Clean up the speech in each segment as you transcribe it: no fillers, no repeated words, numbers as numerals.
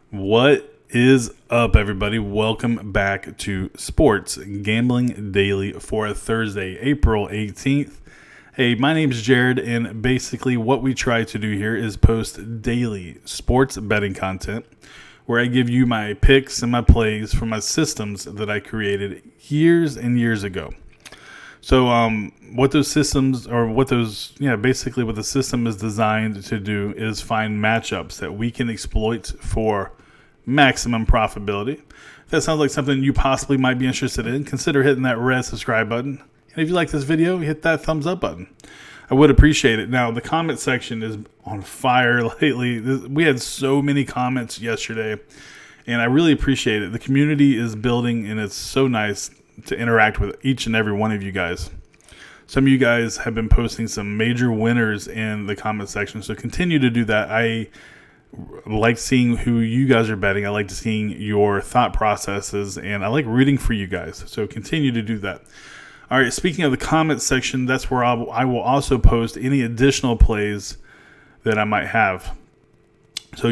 What is up, everybody? Welcome back to Sports Gambling Daily for Thursday, April 18th. Hey, my name is Jared, and basically what we try to do here is post daily sports betting content where I give you my picks and my plays for my systems that I created years and years ago. So what those systems basically what the system is designed to do is find matchups that we can exploit for maximum profitability. If that sounds like something you possibly might be interested in, consider hitting that red subscribe button. And if you like this video, hit that thumbs up button. I would appreciate it. Now, the comment section is on fire lately. We had so many comments yesterday, and I really appreciate it. The community is building, and it's so nice to interact with each and every one of you guys. Some of you guys have been posting some major winners in the comment section, so continue to do that. I like seeing who you guys are betting. I like seeing your thought processes, and I like rooting for you guys. So continue to do that. All right, speaking of the comment section, that's where I will also post any additional plays that I might have. So,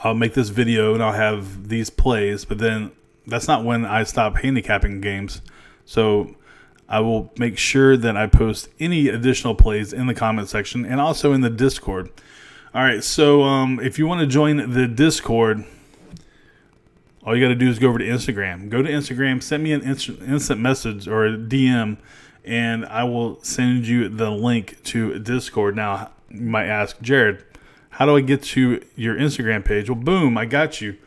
I'll make this video and I'll have these plays, but then that's not when I stop handicapping games. So I will make sure that I post any additional plays in the comment section and also in the Discord. All right, so if you want to join the Discord, all you got to do is go over to Instagram. Go to Instagram, send me an instant message or a DM, and I will send you the link to Discord. Now, you might ask, Jared, how do I get to your Instagram page? Well, boom, I got you.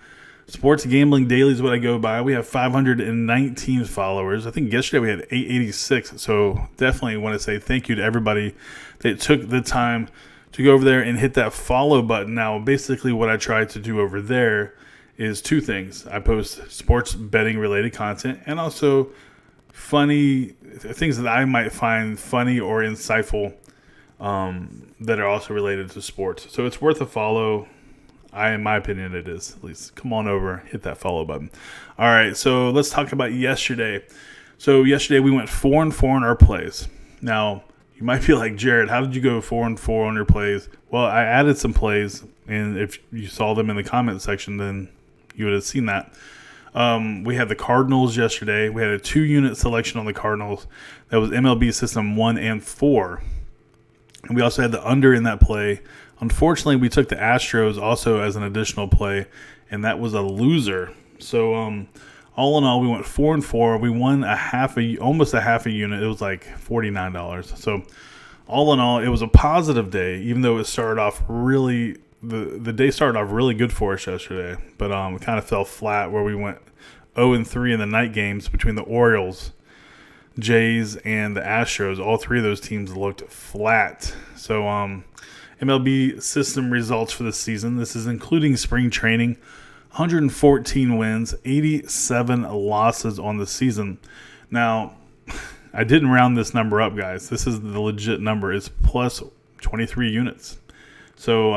Sports Gambling Daily is what I go by. We have 519 followers. I think yesterday we had 886. So definitely want to say thank you to everybody that took the time to go over there and hit that follow button. Now, basically what I try to do over there is two things. I post sports betting related content and also funny things that I might find funny or insightful that are also related to sports. So it's worth a follow. In my opinion, it is. At least come on over, hit that follow button. All right, so let's talk about yesterday. So yesterday we went 4-4 on our plays. Now, you might be like, Jared, how did you go 4-4 on your plays? Well, I added some plays, and if you saw them in the comment section, then you would have seen that. We had the Cardinals yesterday. We had a 2-unit selection on the Cardinals. That was MLB System 1 and 4. And we also had the under in that play. Unfortunately, we took the Astros also as an additional play, and that was a loser. So, all in all, we went 4-4. We won almost a half a unit. It was like $49. So, all in all, it was a positive day, even though it started off really. The day started off really good for us yesterday, but it kind of fell flat where we went 0-3 in the night games between the Orioles, Jays, and the Astros. All three of those teams looked flat. So, MLB system results for the season. This is including spring training. 114 wins, 87 losses on the season. Now, I didn't round this number up, guys. This is the legit number. It's plus 23 units. So,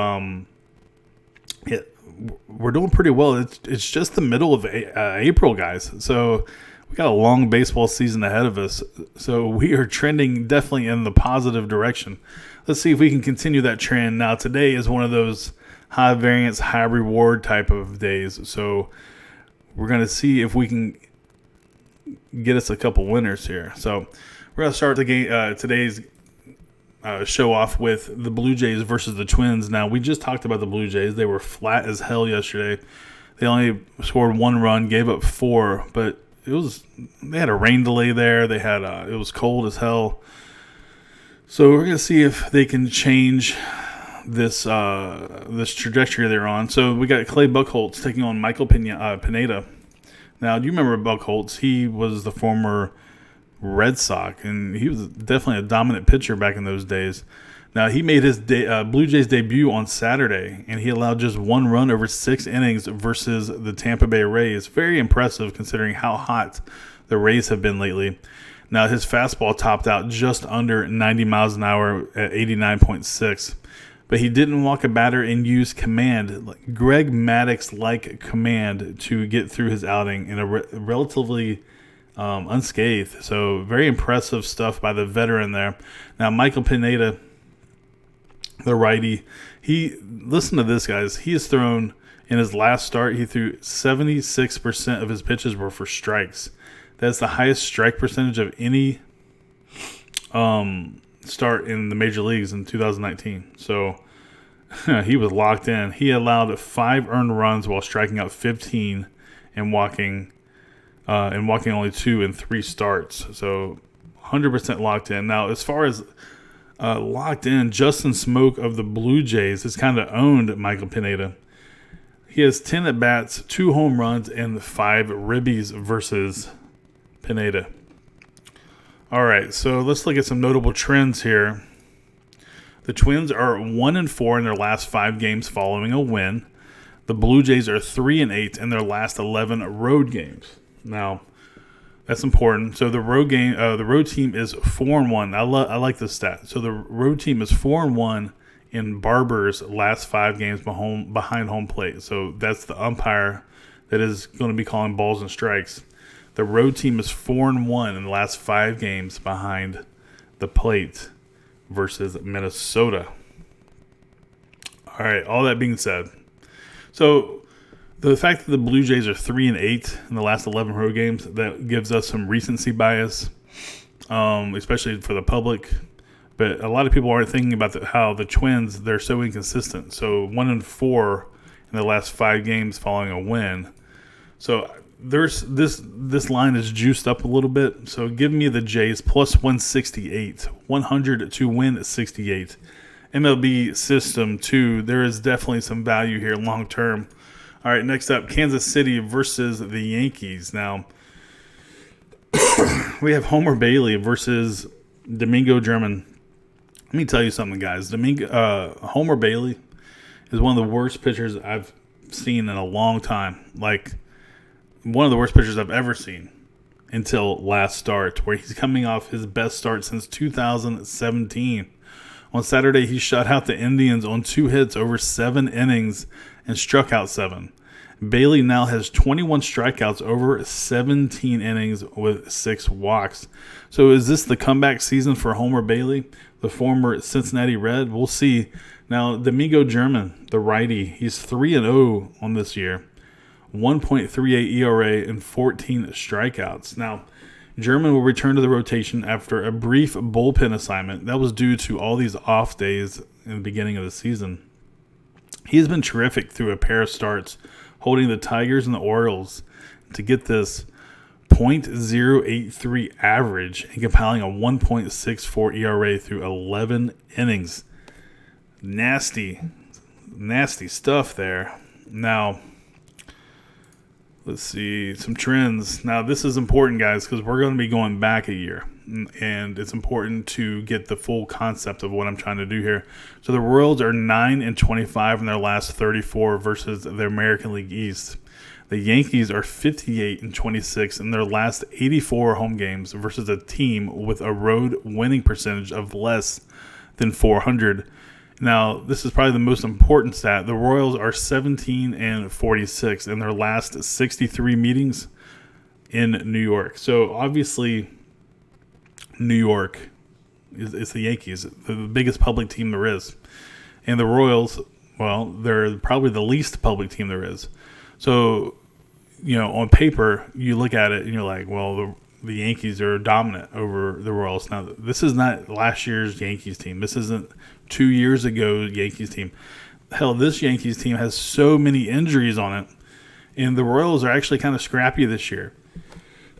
we're doing pretty well. It's just the middle of April, guys. So, we got a long baseball season ahead of us. So, we are trending definitely in the positive direction. Let's see if we can continue that trend. Now, today is one of those high variance, high reward type of days. So we're going to see if we can get us a couple winners here. So we're going to start the game today's show off with the Blue Jays versus the Twins. Now, we just talked about the Blue Jays. They were flat as hell yesterday. They only scored 1 run, gave up 4, but they had a rain delay there. They had it was cold as hell. So we're going to see if they can change this trajectory they're on. So we got Clay Buchholz taking on Michael Pineda. Now, do you remember Buchholz? He was the former Red Sox, and he was definitely a dominant pitcher back in those days. Now, he made his Blue Jays debut on Saturday, and he allowed just 1 run over 6 innings versus the Tampa Bay Rays. Very impressive considering how hot the Rays have been lately. Now, his fastball topped out just under 90 miles an hour at 89.6. But he didn't walk a batter and use command, Greg Maddux-like command, to get through his outing in a relatively unscathed. So, very impressive stuff by the veteran there. Now, Michael Pineda, the righty, listen to this, guys. He has thrown In his last start, he threw 76% of his pitches were for strikes. That's the highest strike percentage of any start in the major leagues in 2019. So he was locked in. He allowed 5 earned runs while striking out 15 and walking only 2 in 3 starts. So 100% locked in. Now, as far as locked in, Justin Smoke of the Blue Jays has kind of owned Michael Pineda. He has 10 at-bats, 2 home runs, and 5 ribbies versus Pineda. All right, so let's look at some notable trends here. The Twins are 1-4 in their last 5 games following a win. The Blue Jays are 3-8 in their last 11 road games. Now, that's important. So the road team is 4-1. I like this stat. So the road team is 4-1 in Barber's last 5 games behind home plate. So that's the umpire that is going to be calling balls and strikes. The road team is 4-1 in the last 5 games behind the plate versus Minnesota. All right, all that being said. So the fact that the Blue Jays are 3-8 in the last 11 road games, that gives us some recency bias, especially for the public. But a lot of people aren't thinking about how the Twins, they're so inconsistent. So 1-4 in the last 5 games following a win. So there's this line is juiced up a little bit. So give me the Jays plus 168, 100 to win 68. MLB system 2, there is definitely some value here long term. All right, next up, Kansas City versus the Yankees. Now, we have Homer Bailey versus Domingo German. Let me tell you something, guys. Homer Bailey is one of the worst pitchers I've seen in a long time. Like, one of the worst pitchers I've ever seen until last start, where he's coming off his best start since 2017. On Saturday, he shut out the Indians on 2 hits over 7 innings and struck out 7. Bailey now has 21 strikeouts over 17 innings with 6 walks. So is this the comeback season for Homer Bailey, the former Cincinnati Red? We'll see. Now, Domingo German, the righty, he's 3-0 on this year. 1.38 ERA and 14 strikeouts. Now, German will return to the rotation after a brief bullpen assignment. That was due to all these off days in the beginning of the season. He has been terrific through a pair of starts, holding the Tigers and the Orioles to get this .083 average and compiling a 1.64 ERA through 11 innings. Nasty stuff there. Now, let's see, some trends. Now, this is important, guys, because we're going to be going back a year, and it's important to get the full concept of what I'm trying to do here. So the Royals are 9-25 in their last 34 versus the American League East. The Yankees are 58-26 in their last 84 home games versus a team with a road winning percentage of less than .400. Now, this is probably the most important stat. The Royals are 17-46 in their last 63 meetings in New York. So, obviously, New York is the Yankees, the biggest public team there is. And the Royals, well, they're probably the least public team there is. So, on paper, you look at it and you're like, well, the Yankees are dominant over the Royals. Now, this is not last year's Yankees team. This isn't 2 years ago Yankees team. Hell, this Yankees team has so many injuries on it, and the Royals are actually kind of scrappy this year.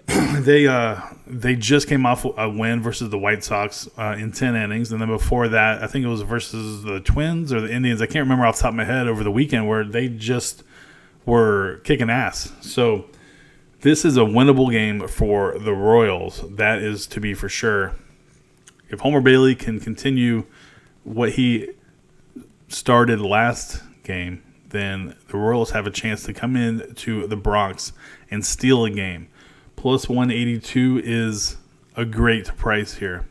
They just came off a win versus the White Sox in 10 innings, and then before that, I think it was versus the Twins or the Indians. I can't remember off the top of my head over the weekend, where they just were kicking ass. So this is a winnable game for the Royals. That is to be for sure. If Homer Bailey can continue what he started last game, then the Royals have a chance to come in to the Bronx and steal a game. Plus 182 is a great price here.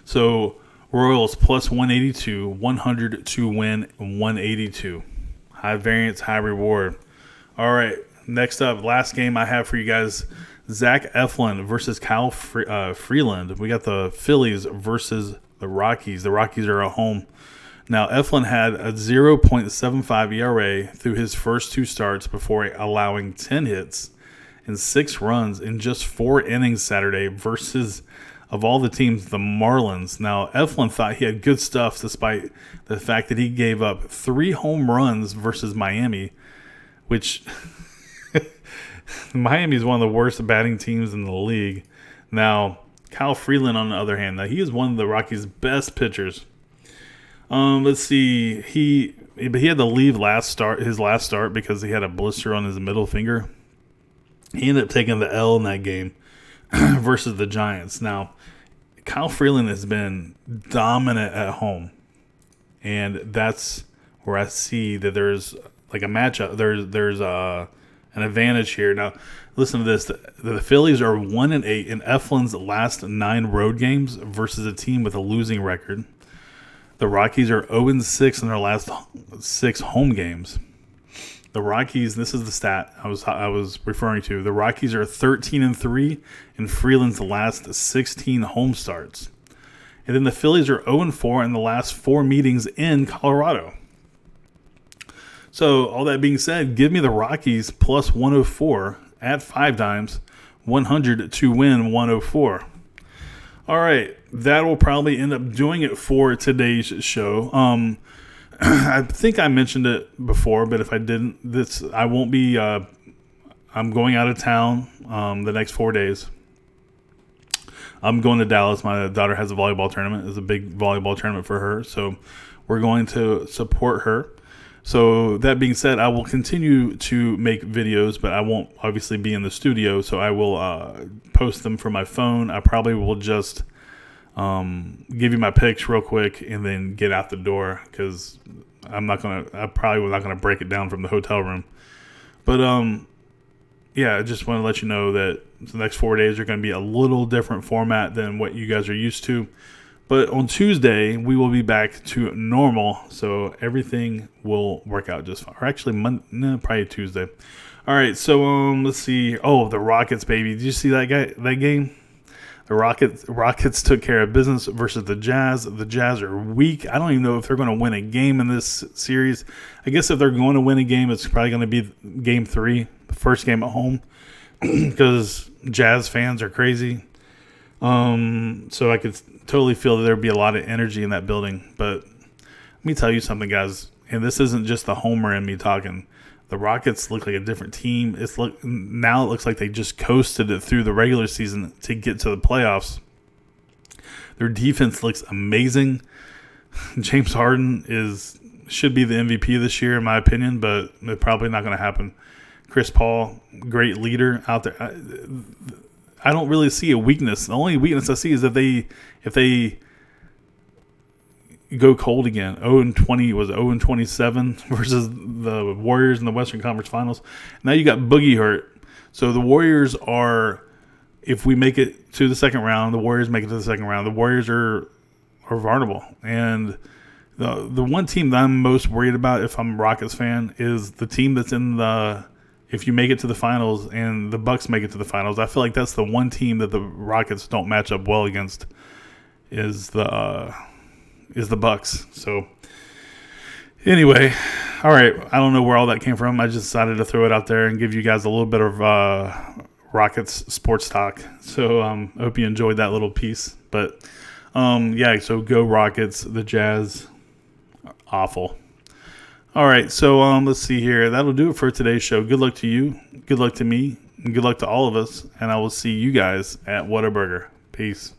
So Royals plus 182, 100 to win 182. High variance, high reward. All right, next up, last game I have for you guys, Zach Eflin versus Kyle Freeland. We got the Phillies versus the Rockies. The Rockies are at home. Now, Eflin had a 0.75 ERA through his first 2 starts before allowing 10 hits and 6 runs in just 4 innings Saturday versus, of all the teams, the Marlins. Now, Eflin thought he had good stuff despite the fact that he gave up 3 home runs versus Miami, which Miami is one of the worst batting teams in the league. Now, Kyle Freeland, on the other hand, now he is one of the Rockies' best pitchers. Let's see. He had to leave his last start because he had a blister on his middle finger. He ended up taking the L in that game versus the Giants. Now, Kyle Freeland has been dominant at home, and that's where I see that there's like a matchup. There's an advantage here. Now, listen to this. The Phillies are 1-8 in Eflin's last 9 road games versus a team with a losing record. The Rockies are 0-6 in their last 6 home games. The Rockies, this is the stat I was referring to. The Rockies are 13-3 in Freeland's last 16 home starts. And then the Phillies are 0-4 in the last 4 meetings in Colorado. So, all that being said, give me the Rockies plus 104 at 5 times, 100 to win 104. All right, that will probably end up doing it for today's show. I think I mentioned it before, but if I didn't, I won't be. I'm going out of town the next 4 days. I'm going to Dallas. My daughter has a volleyball tournament. It's a big volleyball tournament for her, so we're going to support her. So that being said, I will continue to make videos, but I won't obviously be in the studio, so I will post them from my phone. I probably will just give you my pics real quick and then get out the door because I probably not gonna break it down from the hotel room. But yeah, I just want to let you know that the next 4 days are going to be a little different format than what you guys are used to. But on Tuesday, we will be back to normal, so everything will work out just fine. Or actually, probably Tuesday. All right, so let's see. Oh, the Rockets, baby! Did you see that game? The Rockets took care of business versus the Jazz. The Jazz are weak. I don't even know if they're going to win a game in this series. I guess if they're going to win a game, it's probably going to be Game 3, the first game at home, because Jazz fans are crazy. So I could totally feel that there'd be a lot of energy in that building. But let me tell you something, guys, and this isn't just the homer in me talking. The Rockets look like a different team. Now it looks like they just coasted it through the regular season to get to the playoffs. Their defense looks amazing. James Harden should be the MVP this year, in my opinion, but it's probably not going to happen. Chris Paul, great leader out there. I don't really see a weakness. The only weakness I see is if they go cold again. 0-20 was 0-27 versus the Warriors in the Western Conference Finals. Now you got Boogie hurt. So the Warriors are, if we make it to the second round, the Warriors make it to the second round. The Warriors are vulnerable. And the one team that I'm most worried about, if I'm a Rockets fan, is the team that's in the, if you make it to the finals and the Bucks make it to the finals. I feel like that's the one team that the Rockets don't match up well against is the Bucks. So anyway, all right. I don't know where all that came from. I just decided to throw it out there and give you guys a little bit of Rockets sports talk. So I hope you enjoyed that little piece. But yeah, so go Rockets. The Jazz, awful. All right, so let's see here. That'll do it for today's show. Good luck to you. Good luck to me. And good luck to all of us. And I will see you guys at Whataburger. Peace.